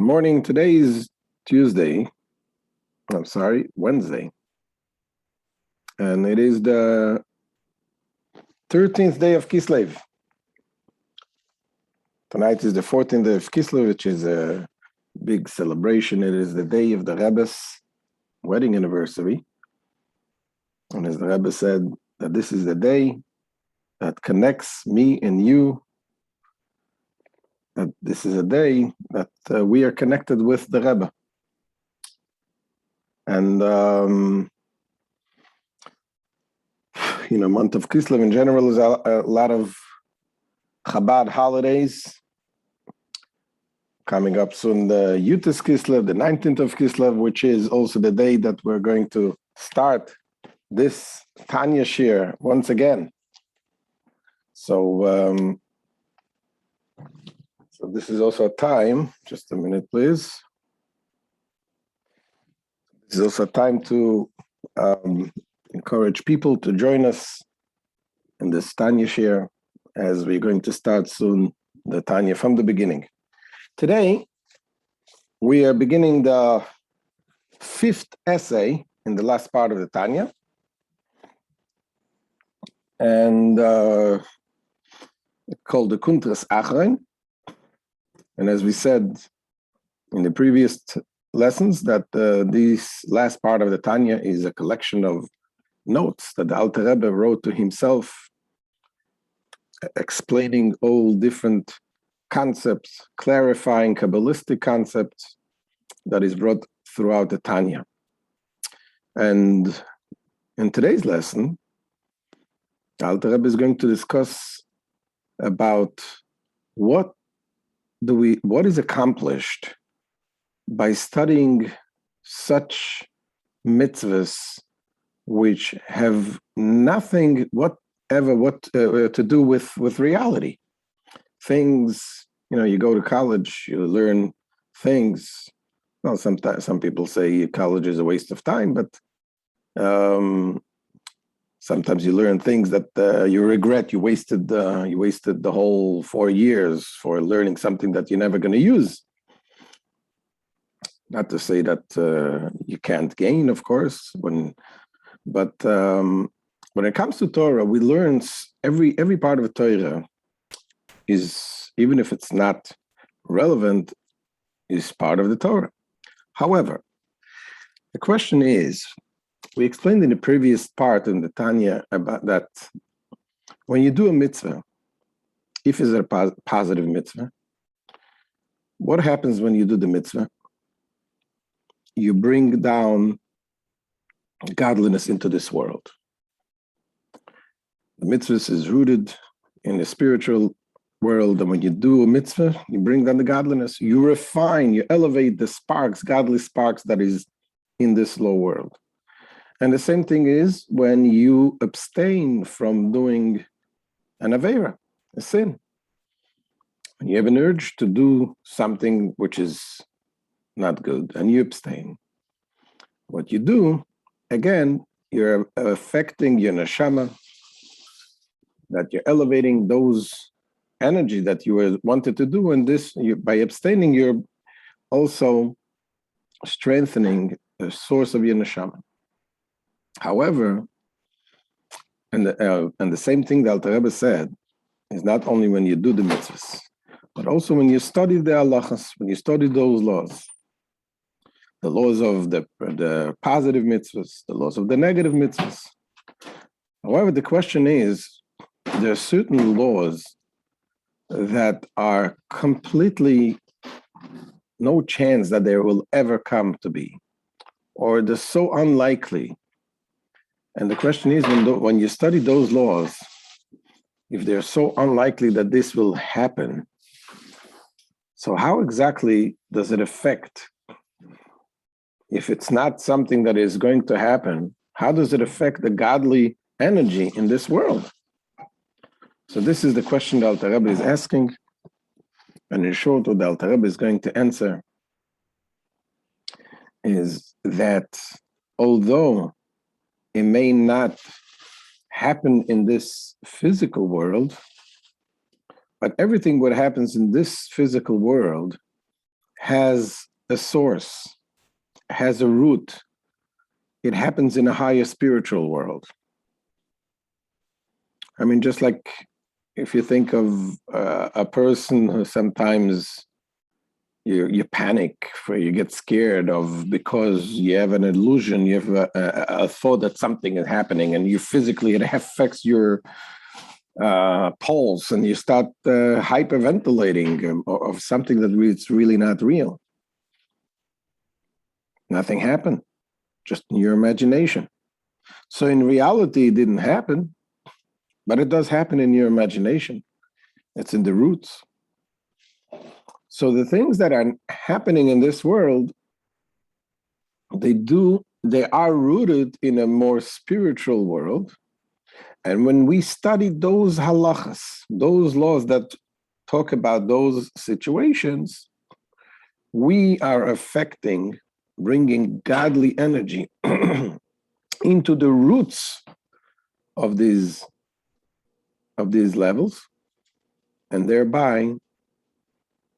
Morning. Today is Wednesday. And it is the 13th day of Kislev. Tonight is the 14th day of Kislev, which is a big celebration. It is the day of the Rebbe's wedding anniversary. And as the Rebbe said, that this is the day that connects me and you, that this is a day that we are connected with the Rebbe. And, month of Kislev in general is a lot of Chabad holidays. Coming up soon, the Yutis Kislev, the 19th of Kislev, which is also the day that we're going to start this Tanya shir once again. So this is also a time, just a minute, please. This is also a time to encourage people to join us in this Tanya shir, as we're going to start soon the Tanya from the beginning. Today, we are beginning the 5th essay in the last part of the Tanya. And called the Kuntres Acharon. And as we said in the previous lessons, that this last part of the Tanya is a collection of notes that the Alter Rebbe wrote to himself, explaining all different concepts, clarifying Kabbalistic concepts that is brought throughout the Tanya. And in today's lesson, the Alter Rebbe is going to discuss about what is accomplished by studying such mitzvahs which have nothing to do with reality. Things, you go to college, you learn things. Well, sometimes some people say college is a waste of time, but sometimes you learn things that you regret. You wasted the whole 4 years for learning something that you're never going to use. Not to say that you can't gain, of course, but when it comes to Torah, we learn every part of the Torah is, even if it's not relevant, is part of the Torah. However, the question is, we explained in the previous part in the Tanya about that when you do a mitzvah, if it's a positive mitzvah, what happens when you do the mitzvah? You bring down godliness into this world. The mitzvah is rooted in the spiritual world, and when you do a mitzvah, you bring down the godliness. You refine, you elevate the sparks, godly sparks that is in this low world. And the same thing is when you abstain from doing an avera, a sin. When you have an urge to do something which is not good, and you abstain. What you do, again, you're affecting your neshama, that you're elevating those energy that you wanted to do, and by abstaining, you're also strengthening the source of your neshama. However, and the same thing the Alter Rebbe said is not only when you do the mitzvahs, but also when you study the halachos, when you study those laws, the laws of the positive mitzvahs, the laws of the negative mitzvahs. However, the question is, there are certain laws that are completely no chance that they will ever come to be, or they're so unlikely. And the question is, when you study those laws, if they're so unlikely that this will happen, so how exactly does it affect? If it's not something that is going to happen, how does it affect the godly energy in this world? So this is the question the Alter Rebbe is asking, and in short, what the Alter Rebbe is going to answer is that although it may not happen in this physical world, but everything what happens in this physical world has a source, has a root. It happens in a higher spiritual world. I mean, just like if you think of a person who sometimes you panic, you get scared of because you have an illusion, you have a thought that something is happening, and you physically, it affects your pulse, and you start hyperventilating of something that it's really not real. Nothing happened, just in your imagination. So in reality, it didn't happen, but it does happen in your imagination. It's in the roots. So the things that are happening in this world, they are rooted in a more spiritual world. And when we study those halachas, those laws that talk about those situations, we are affecting, bringing godly energy into the roots of these levels, and thereby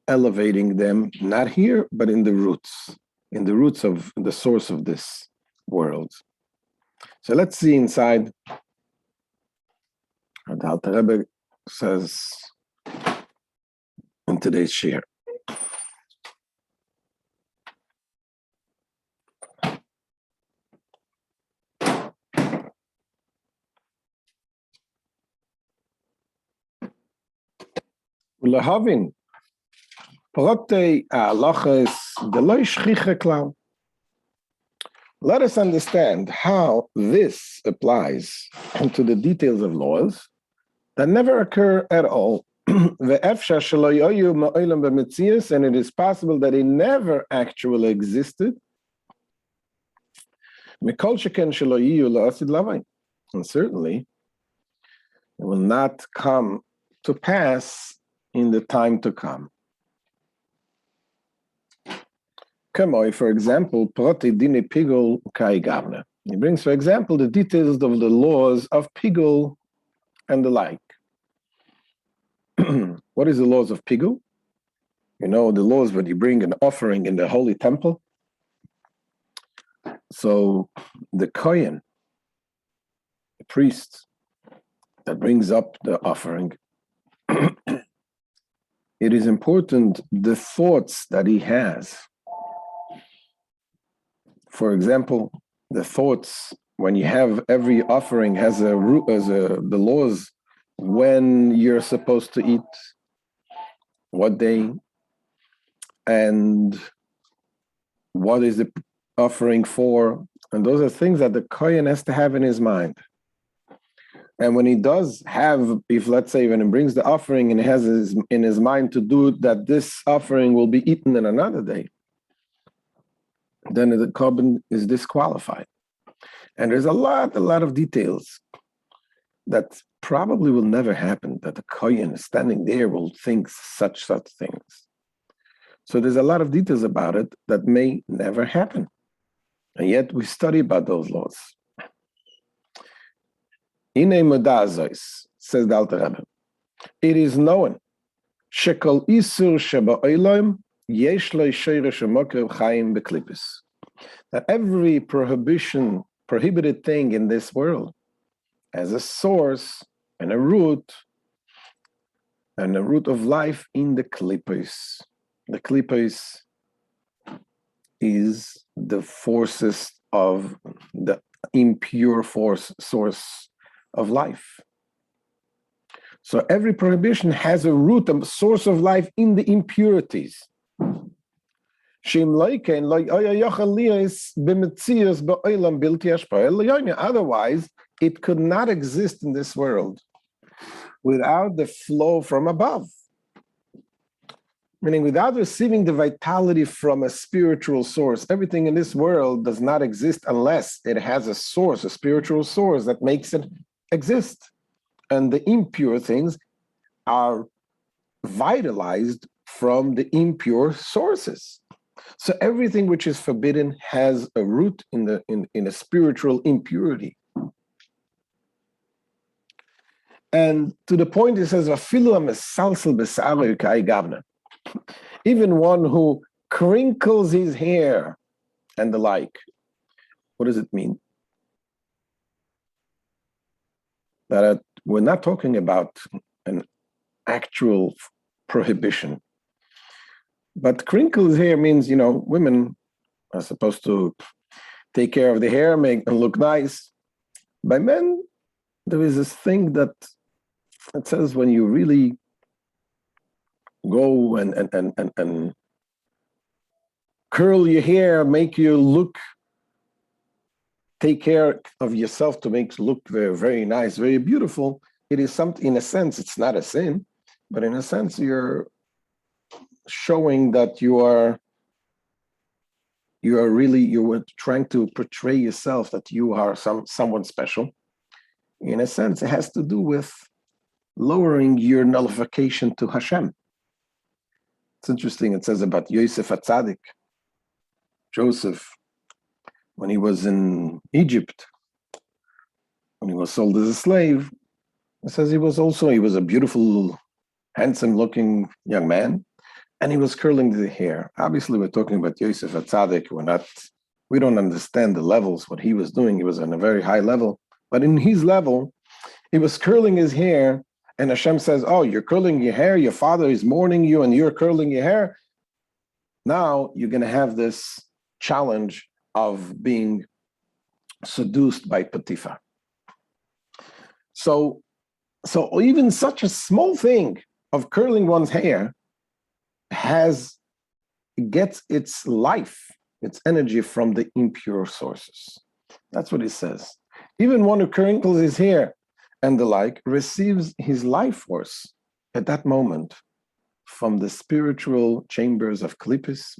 elevating them, not here, but in the roots of the source of this world. So let's see inside what the Alter Rebbe says in today's share. ולהבין פרטי ההלכות דלא שכיחה כלל. Let us understand how this applies to the details of laws that never occur at all. ואפשר שלא יהיו מעולם במציאות, and it is possible that it never actually existed. מכל שכן שלא יהיו לעתיד לבוא. And certainly, it will not come to pass in the time to come. For example, Proti Dini Pigul Kai Gavna. He brings, for example, the details of the laws of Pigul and the like. What is the laws of Pigul? You know, the laws when you bring an offering in the holy temple. So the Kohen, the priest that brings up the offering, it is important the thoughts that he has. For example, the thoughts when you have every offering has the laws when you're supposed to eat, what day, and what is the offering for, and those are things that the Kohen has to have in his mind. And when he does have, if let's say when he brings the offering and he has in his mind to do that this offering will be eaten in another day, then the korban is disqualified. And there's a lot of details that probably will never happen, that the Kohen standing there will think such things. So there's a lot of details about it that may never happen. And yet we study about those laws. Inei Modazos, says the Alter Rebbe, it is known, Shekol Isur Sheba Oilam, Yesh Lo Sheirish Mokev Chaim Beklipis, that every prohibited thing in this world has a source and a root of life in the klippos. The klippos is the forces of the impure source of life. So every prohibition has a root, a source of life in the impurities. Otherwise, it could not exist in this world without the flow from above. Meaning, without receiving the vitality from a spiritual source, everything in this world does not exist unless it has a source, a spiritual source that makes it exist. And the impure things are vitalized from the impure sources. So everything which is forbidden has a root in a spiritual impurity. And to the point, it says, even one who crinkles his hair, and the like. What does it mean? That we're not talking about an actual prohibition. But crinkles hair means, women are supposed to take care of the hair, make and look nice. By men, there is this thing that it says when you really go and curl your hair, make you look, take care of yourself to make look very, very nice, very beautiful. It is something, in a sense, it's not a sin, but in a sense, you're showing that you are trying to portray yourself that you are someone special. In a sense, it has to do with lowering your nullification to Hashem. It's interesting. It says about Yosef HaTzadik, Joseph, when he was in Egypt, when he was sold as a slave. It says he was a beautiful, handsome-looking young man, and he was curling the hair. Obviously, we're talking about Yosef HaTzadik. We don't understand the levels, what he was doing. He was on a very high level. But in his level, he was curling his hair, and Hashem says, oh, you're curling your hair, your father is mourning you, and you're curling your hair. Now you're going to have this challenge of being seduced by Potiphar. So even such a small thing of curling one's hair gets its life, its energy from the impure sources. That's what he says. Even one who crinkles his hair and the like receives his life force at that moment from the spiritual chambers of Klippus,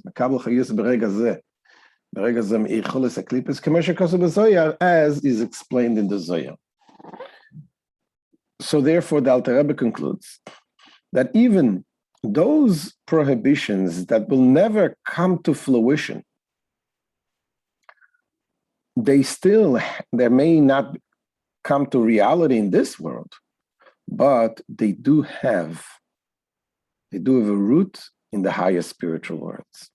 as is explained in the Zohar. So therefore, the Alter Rebbe concludes that even those prohibitions that will never come to fruition, they may not come to reality in this world, but they do have a root in the higher spiritual worlds.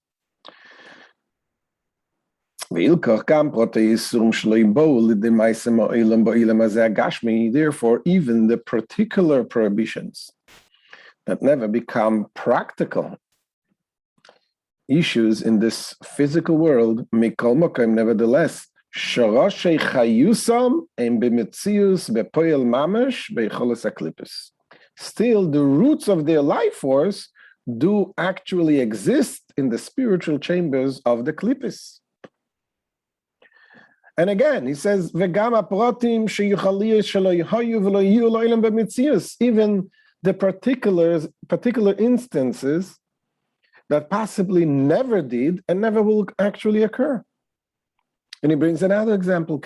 Therefore, even the particular prohibitions that never become practical issues in this physical world, nevertheless, still the roots of their life force do actually exist in the spiritual chambers of the klippus. And again, he says, even the particular instances that possibly never did and never will actually occur. And he brings another example,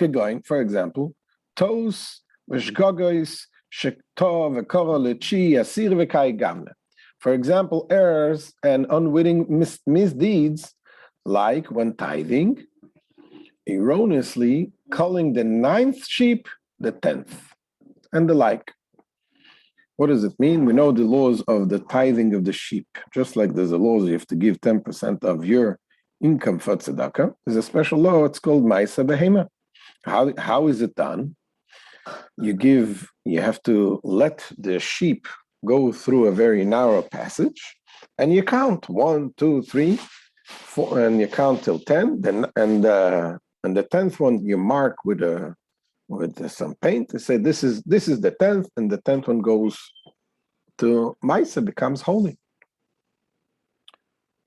for example, tos, v'shgogos, shekto, v'koro, lechi, asir, v'kai gamne. For example, errors and unwitting misdeeds, like when tithing, erroneously calling the 9th sheep the 10th, and the like. What does it mean? We know the laws of the tithing of the sheep. Just like there's a law you have to give 10% of your income for tzedakah, there's a special law, it's called Ma'aseh Behema. How is it done? You have to let the sheep go through a very narrow passage, and you count 1, 2, 3, 4, and you count till 10. And the 10th one you mark with some paint. They say this is the 10th, and the 10th one goes to Ma'aseh, becomes holy.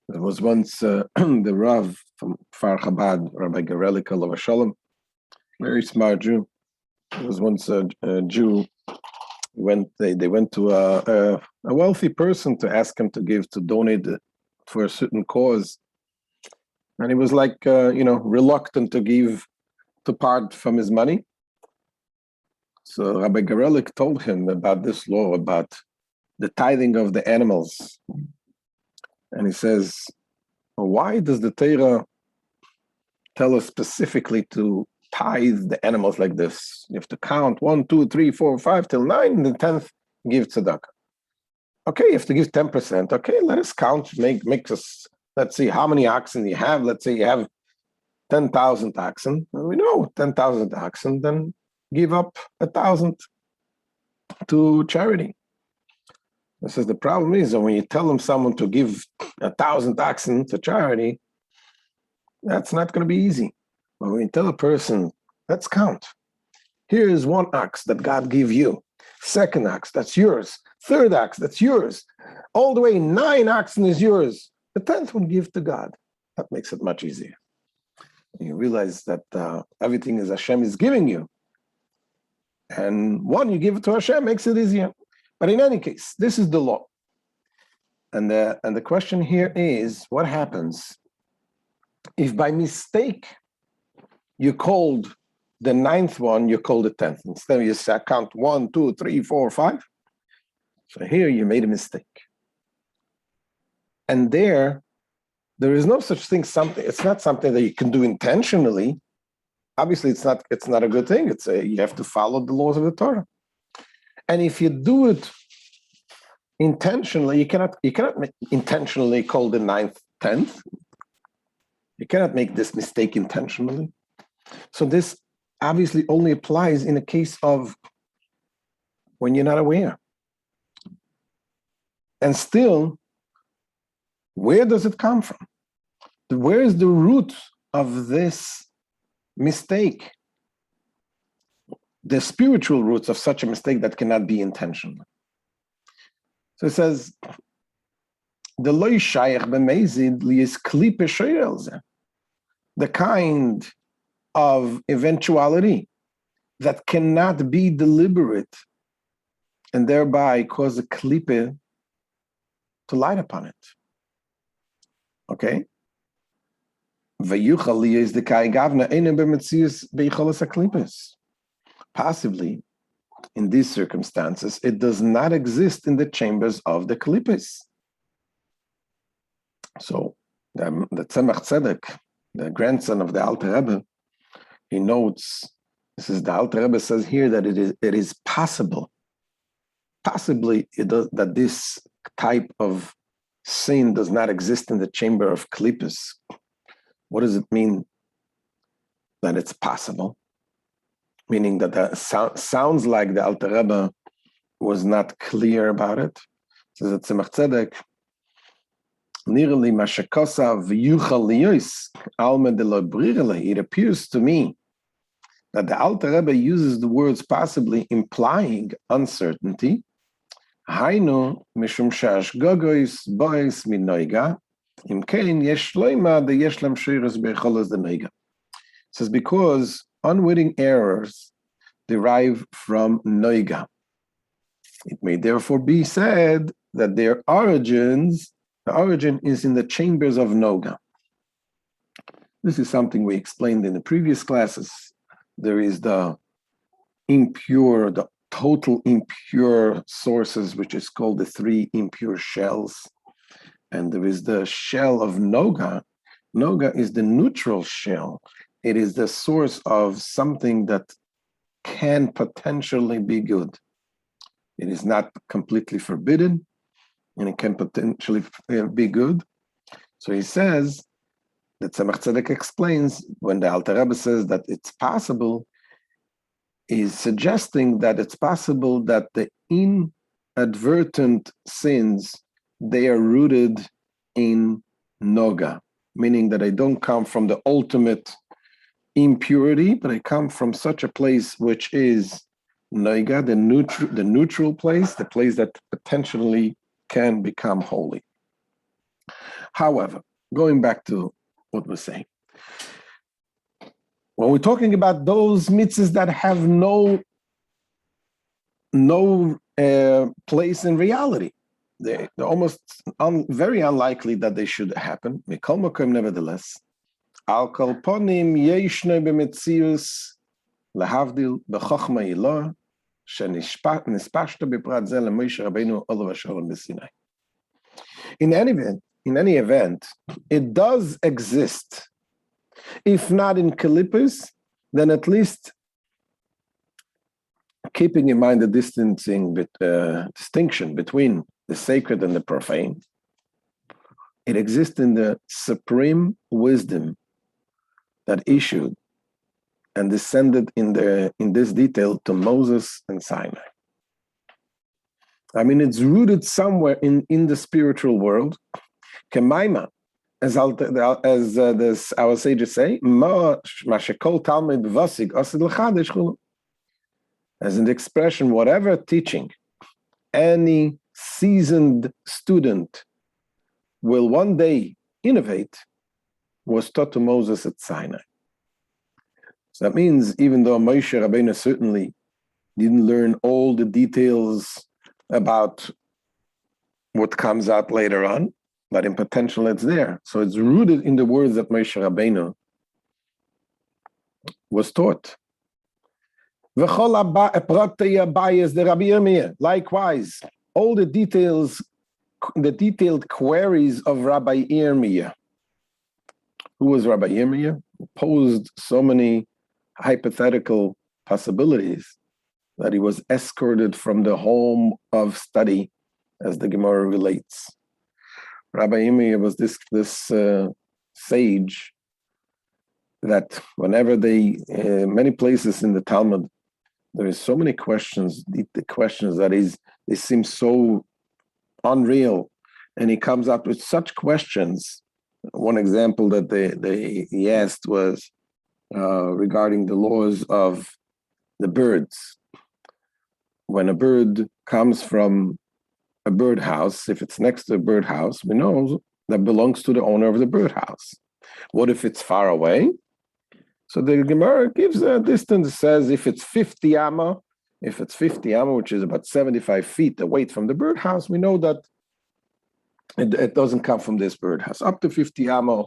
There was once the Rav from Far Chabad, Rabbi Garelik Alav Shalom, very smart Jew. There was once a Jew. They went to a wealthy person to ask him to donate for a certain cause, and he was like reluctant to part from his money. So Rabbi Garelik told him about this law about the tithing of the animals. And he says, why does the Torah tell us specifically to tithe the animals like this? You have to count 1, 2, 3, 4, 5 till 9, and the 10th give tzedakah. Okay, you have to give 10%. Okay, let us count, make us let's see how many oxen you have. Let's say you have 10,000 oxen. Well, we know 10,000 oxen, then give up 1,000 to charity. This is the problem is that when you tell someone to give 1,000 oxen to charity, that's not going to be easy. But when you tell a person, let's count. Here is one ox that God gave you. Second ox, that's yours. Third ox, that's yours. All the way 9 oxen is yours. The 10th one give to God. That makes it much easier. You realize that everything is Hashem is giving you. And one you give it to Hashem makes it easier. But in any case, this is the law. And the question here is, what happens if by mistake you called the 9th one, you called the 10th? Instead of you say, count 1, 2, 3, 4, 5. So here you made a mistake. And there is no such thing, it's not something that you can do intentionally. Obviously, it's not a good thing. You have to follow the laws of the Torah. And if you do it intentionally, you cannot intentionally call the 9th 10th. You cannot make this mistake intentionally. So this obviously only applies in a case of when you're not aware. And still, where does it come from? Where is the root of this mistake? The spiritual roots of such a mistake that cannot be intentional. So it says, the loy shayach b'mezid liyis kli peshoyer ze, the kind of eventuality that cannot be deliberate and thereby cause a klipe to light upon it. Okay? Vayuchal liyis the kai gavna einem b'metzius beicholas haklipes. Possibly, in these circumstances, it does not exist in the chambers of the klipes. So the Tzemach Tzedek, the grandson of the Alter Rebbe, he notes, the Alter Rebbe says here that it is possible, that this type of sin does not exist in the chamber of klipes. What does it mean that it's possible? Meaning that sounds like the Alter Rebbe was not clear about it. Says that Tzemach Tzedek, it appears to me that the Alter Rebbe uses the words possibly implying uncertainty. Hainu mishum she'ashgogois bois minoiga im kein yesh loima de yesh lam sheiros becholos de noiga. Says because unwitting errors derive from noiga. It may therefore be said that the origin is in the chambers of noga. This is something we explained in the previous classes. There is the total impure sources, which is called the 3 impure shells. And there is the shell of noga. Noga is the neutral shell. It is the source of something that can potentially be good. It is not completely forbidden, and it can potentially be good. So he says, that Tzemach Tzedek explains, when the Alter Rebbe says that it's possible, is suggesting that it's possible that the inadvertent sins, they are rooted in noga, meaning that they don't come from the ultimate impurity, but they come from such a place which is noiga, the neutral place, the place that potentially can become holy. However, going back to what we're saying, when we're talking about those mitzvahs that have no place in reality, they're almost very unlikely that they should happen. Mikol makom, nevertheless, al kol ponim yeshnoi b'metzius lahavdil b'chochma ilah shenispashta b'prat zeh leMoshe Rabbeinu olav Hashem b'Sinai. In any event, it does exist. If not in Kalipis, then at least keeping in mind the distinction between the sacred and the profane, It exists in the supreme wisdom that issued and descended in this detail to Moses and Sinai. I mean, it's rooted somewhere in the spiritual world. Kemaima, as our sages say, as in the expression, whatever teaching any seasoned student will one day innovate was taught to Moses at Sinai. So that means even though Moshe Rabbeinu certainly didn't learn all the details about what comes out later on, but in potential it's there. So it's rooted in the words that Moshe Rabbeinu was taught. Likewise, all the details, the detailed queries of Rabbi Yirmiyah. Who was Rabbi Yirmiyah? Who posed so many hypothetical possibilities that he was escorted from the home of study, as the Gemara relates. Rabbi Yirmiyah was this sage that whenever many places in the Talmud, there is so many questions, the questions that they seem so unreal, and he comes up with such questions. One example that he asked was regarding the laws of the birds. When a bird comes from a birdhouse, if it's next to a birdhouse, we know that belongs to the owner of the birdhouse. What if it's far away? So the Gemara gives a distance. It says if it's 50 amma, which is about 75 feet away from the birdhouse, we know that it doesn't come from this birdhouse. Up to 50 amma,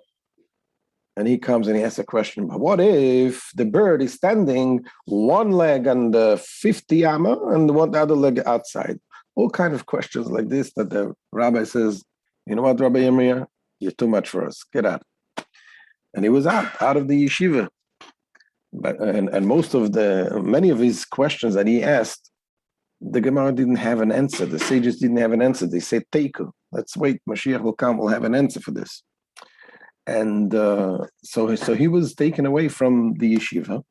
and he comes and he asks a question, but what if the bird is standing one leg on the 50 amma and the other leg outside? All kinds of questions like this that the rabbi says, you know what, Rabbi Yirmiyah, you're too much for us. Get out. And he was out of the yeshiva. But and many of his questions that he asked, the Gemara didn't have an answer. The sages didn't have an answer. They said, Teiku, let's wait. Mashiach will come. We'll have an answer for this. And so he was taken away from the yeshiva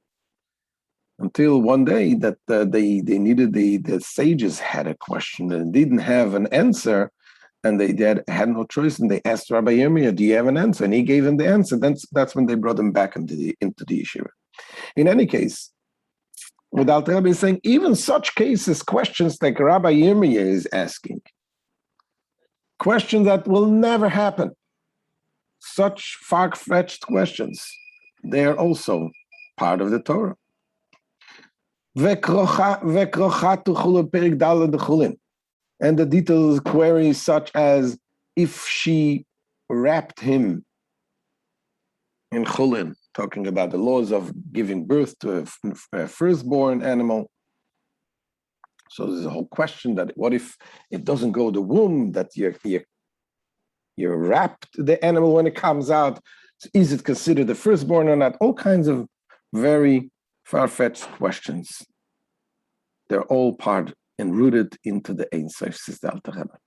until one day that they needed, the sages had a question and didn't have an answer, and they had no choice, and they asked Rabbi Yirmiyah, do you have an answer? And he gave them the answer. That's when they brought him back into the yeshiva. In any case, what Alter Rebbe is saying, even such cases, questions like Rabbi Yirmiyah is asking, questions that will never happen, such far-fetched questions, they are also part of the Torah. And the detailed queries such as if she wrapped him in chulin, talking about the laws of giving birth to a firstborn animal. So there's a whole question that what if it doesn't go to the womb, that you wrapped the animal when it comes out? Is it considered the firstborn or not? All kinds of very far-fetched questions. They're all part and rooted into the Ein Sof, says the Alter Rebbe.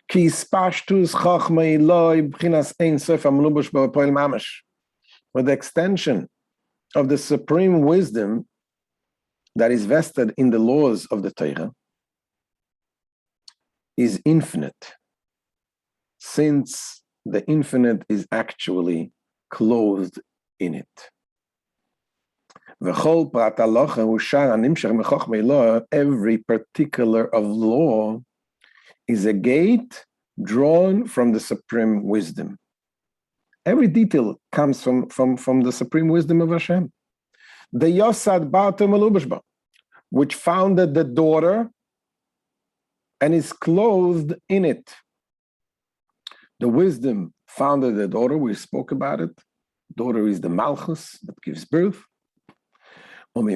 Ki spashtus chachma Eloi b'chinas Ein Sof amlubush b'poel mamash. With the extension of the supreme wisdom that is vested in the laws of the Torah is infinite, since the infinite is actually clothed in it. Every particular of law is a gate drawn from the supreme wisdom. Every detail comes from the supreme wisdom of Hashem. The Yosad Ba'atem Alubashba, which founded the daughter and is clothed in it. The wisdom founded the daughter, we spoke about it. Daughter is the Malchus that gives birth. And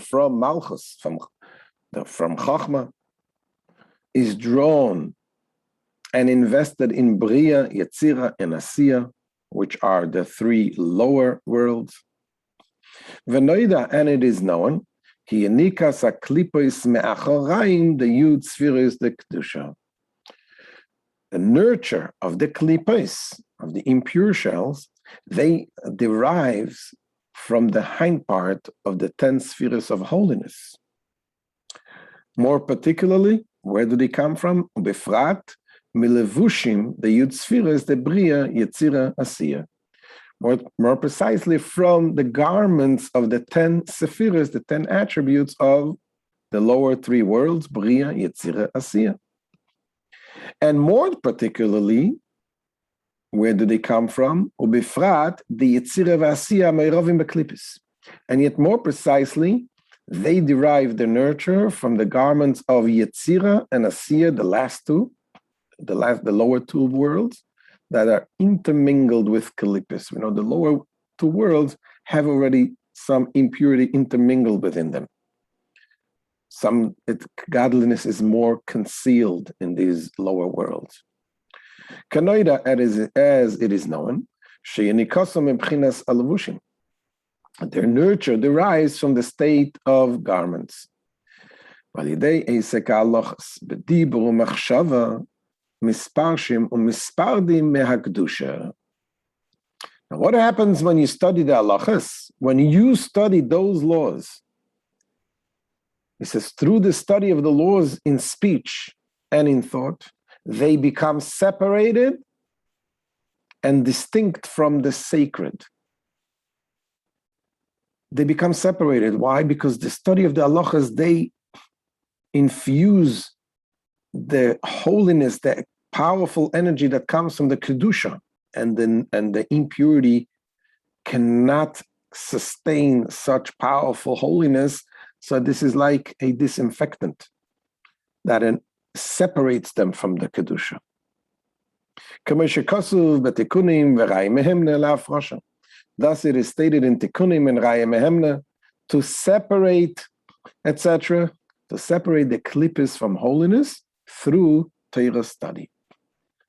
from Malchus, from Chachma, is drawn and invested in Bria, Yetzira, and Asiya, which are the three lower worlds. And it is known, Ki yenikas haklipos me'achorayim the yud sfiris the kedusha. The nurture of the klipos, of the impure shells, they derives from the hind part of the 10 spheres of holiness. More particularly, where do they come from? Befrat, milevushim, the yud spheres, the bria, yetzira, asiya. More precisely, from the garments of the 10 spheres, the 10 attributes of the lower 3 worlds, bria, yetzira, asiya. And more particularly, where do they come from? Ubefrat, the Yetzira v'Asiya me'rovim beklipis. And yet more precisely, they derive the nurture from the garments of Yetzira and Asiya, the last two, the lower 2 worlds, that are intermingled with klipis. We know the lower 2 worlds have already some impurity intermingled within them. Godliness is more concealed in these lower worlds. Kanoida, as it is known, their nurture derives from the state of garments. Now, what happens when you study the halachas? When you study those laws, it says, through the study of the laws in speech and in thought, they become separated and distinct from the sacred. They become separated. Why? Because the study of the halachas, they infuse the holiness, the powerful energy that comes from the kedusha, and the impurity cannot sustain such powerful holiness. So this is like a disinfectant that separates them from the kedusha. Thus it is stated in Tikkunim and Raya Mehemna to separate, etc., to separate the klipos from holiness through Torah study.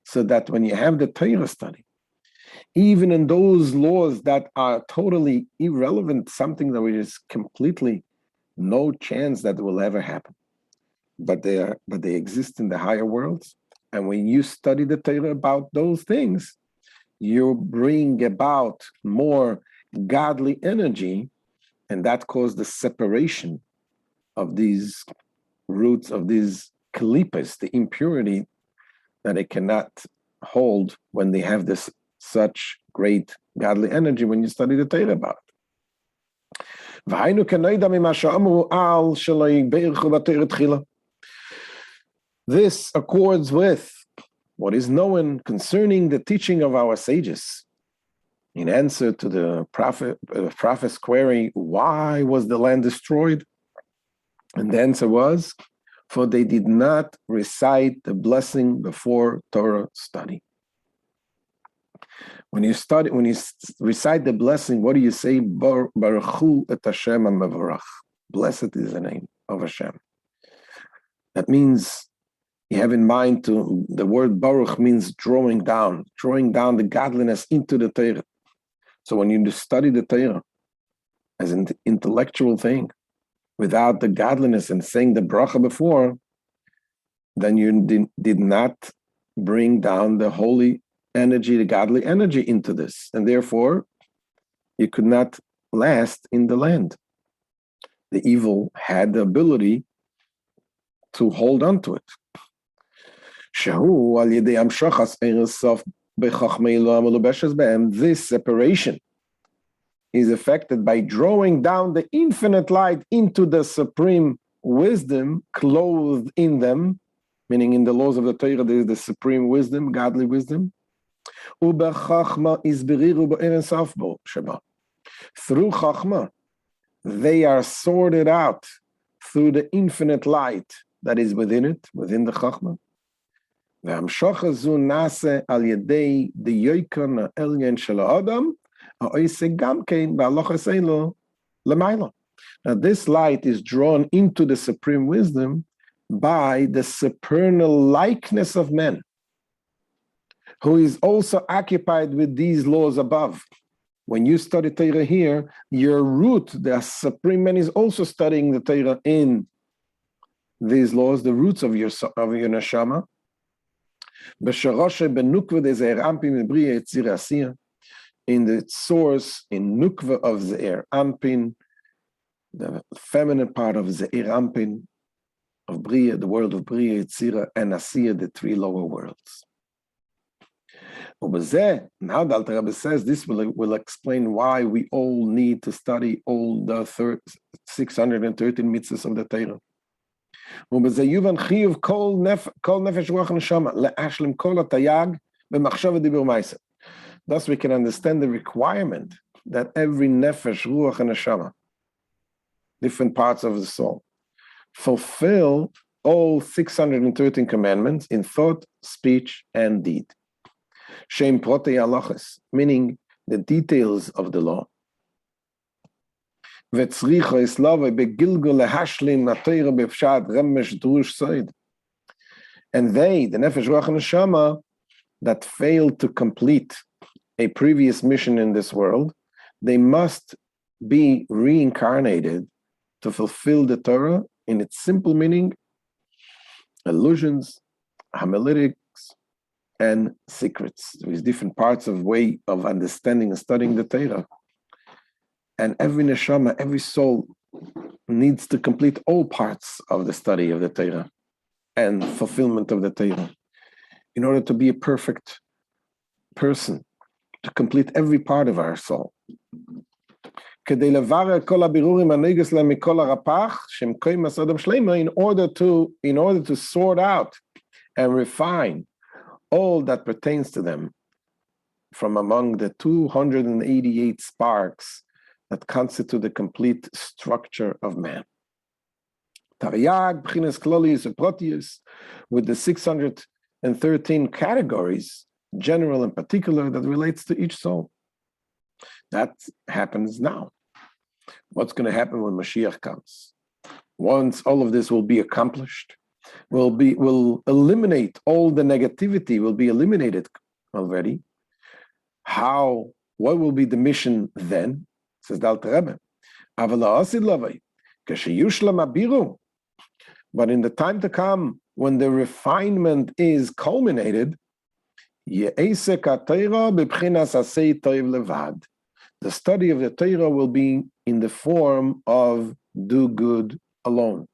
So that when you have the Torah study, even in those laws that are totally irrelevant, something that is completely no chance that will ever happen, but they exist in the higher worlds. And when you study the Torah about those things, you bring about more godly energy, and that causes the separation of these roots, of these klipos, the impurity that they cannot hold when they have this such great godly energy when you study the Torah about it. This accords with what is known concerning the teaching of our sages. In answer to the prophet's query, why was the land destroyed? And the answer was, for they did not recite the blessing before Torah study. When you recite the blessing, what do you say? Baruchu et Hashem HaMevorach. Blessed is the name of Hashem. That means you have in mind the word Baruch means drawing down the godliness into the Torah. So when you study the Torah as an intellectual thing, without the godliness and saying the bracha before, then you did not bring down the holy energy, the godly energy into this. And therefore, you could not last in the land. The evil had the ability to hold on to it. This separation is affected by drawing down the infinite light into the supreme wisdom clothed in them, meaning in the laws of the Torah there is the supreme wisdom, godly wisdom. Through Chachma, they are sorted out through the infinite light that is within it, within the Chachma. Now this light is drawn into the supreme wisdom by the supernal likeness of man, who is also occupied with these laws above. When you study Torah here, your root, the Supreme Man, is also studying the Torah in these laws, the roots of your neshama. In the source, in nukva of Ze'er Anpin, the feminine part of Ze'er Anpin, of Bria, the world of Bria, Yetzira, and Asiya, the three lower worlds. Now the Alter Rebbe says this will explain why we all need to study all the 613 mitzvahs of the Torah. Thus we can understand the requirement that every nefesh, ruach, and neshama, different parts of the soul, fulfill all 613 commandments in thought, speech, and deed. Shem protei halachos, meaning the details of the law. And they, the nefesh, ruach, and neshama, that failed to complete a previous mission in this world, they must be reincarnated to fulfill the Torah in its simple meaning, allusions, homiletics, and secrets. There is different parts of way of understanding and studying the Torah. And every neshama, every soul needs to complete all parts of the study of the Torah and fulfillment of the Torah in order to be a perfect person, to complete every part of our soul. In order to sort out and refine all that pertains to them from among the 288 sparks that constitute the complete structure of man. With the 613 categories, general and particular, that relates to each soul. That happens now. What's going to happen when Mashiach comes? Once all of this will be accomplished, will eliminate all the negativity, will be eliminated already. What will be the mission then? Says the Alter Rebbe. But in the time to come, when the refinement is culminated, the study of the Torah will be in the form of do good alone,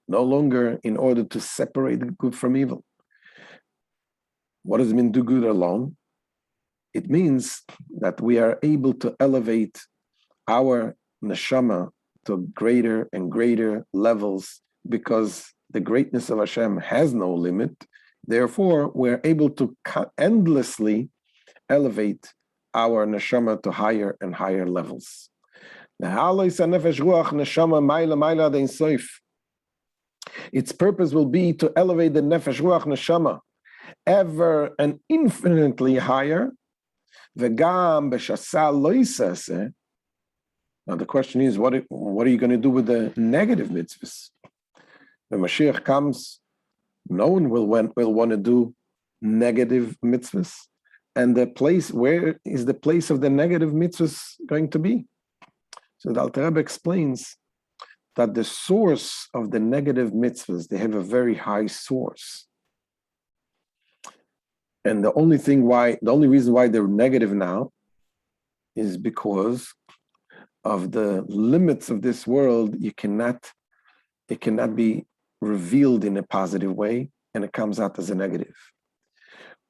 no longer in order to separate good from evil. What does it mean, do good alone? It means that we are able to elevate our neshama to greater and greater levels, because the greatness of Hashem has no limit. Therefore, we're able to endlessly elevate our neshama to higher and higher levels. Its purpose will be to elevate the nefesh ruach neshama ever and infinitely higher. Now the question is, what are you going to do with the negative mitzvahs? When Mashiach comes, no one will want to do negative mitzvahs. And where is the place of the negative mitzvahs going to be? So the Alter Rebbe explains that the source of the negative mitzvahs, they have a very high source. And the only reason why they're negative now is because of the limits of this world. It cannot be revealed in a positive way, and it comes out as a negative.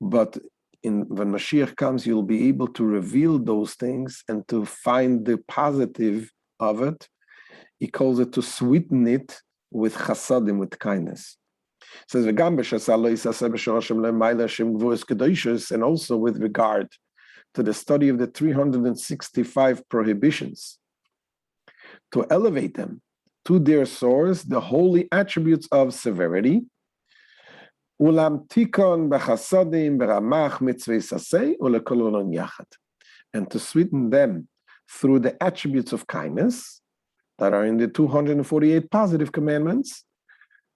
But when Mashiach comes, you'll be able to reveal those things and to find the positive of it. He calls it to sweeten it with chasadim, with kindness. It says, and also with regard to the study of the 365 prohibitions, to elevate them to their source, the holy attributes of severity, and to sweeten them through the attributes of kindness that are in the 248 positive commandments,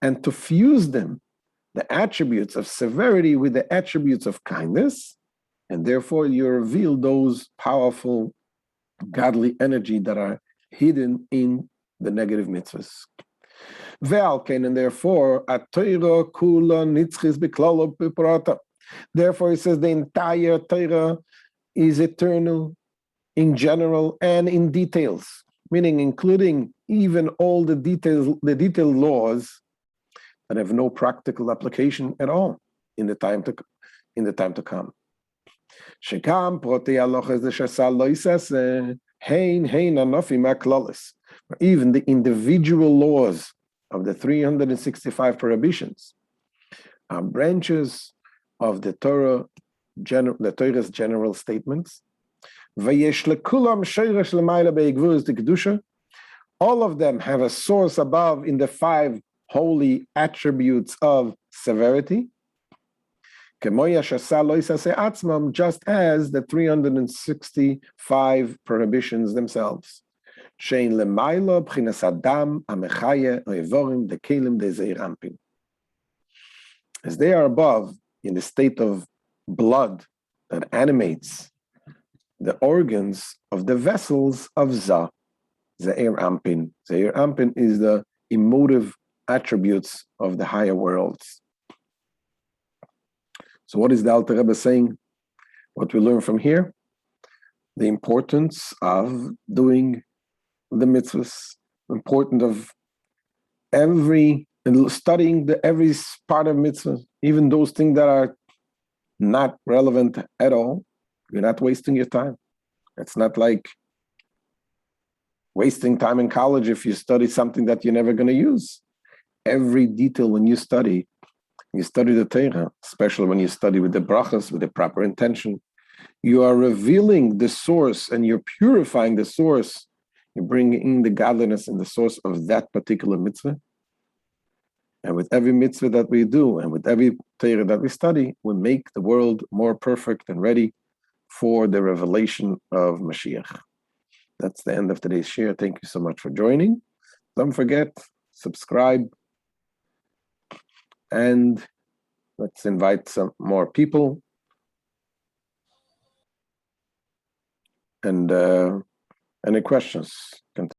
and to fuse them, the attributes of severity, with the attributes of kindness, And therefore you reveal those powerful godly energy that are hidden in the negative mitzvahs. And therefore, therefore he says the entire Torah is eternal in general and in details, meaning including even all the detailed laws that have no practical application at all in the time to come. Even the individual laws of the 365 prohibitions are branches of the Torah's general statements. All of them have a source above in the 5 holy attributes of severity, just as the 365 prohibitions themselves. As they are above in the state of blood that animates the organs of the vessels of Zeir Ampin. Zeir Ampin is the emotive attributes of the higher worlds. So what is the Alter Rebbe saying? What we learn from here? The importance of doing the mitzvahs, importance of studying every part of mitzvah, even those things that are not relevant at all. You're not wasting your time. It's not like wasting time in college if you study something that you're never going to use. Every detail when you study the Torah, especially when you study with the brachas, with the proper intention, you are revealing the source and you're purifying the source. You're bringing in the godliness and the source of that particular mitzvah. And with every mitzvah that we do and with every Torah that we study, we make the world more perfect and ready for the revelation of Mashiach. That's the end of today's share. Thank you so much for joining. Don't forget, subscribe, and let's invite some more people. And any questions?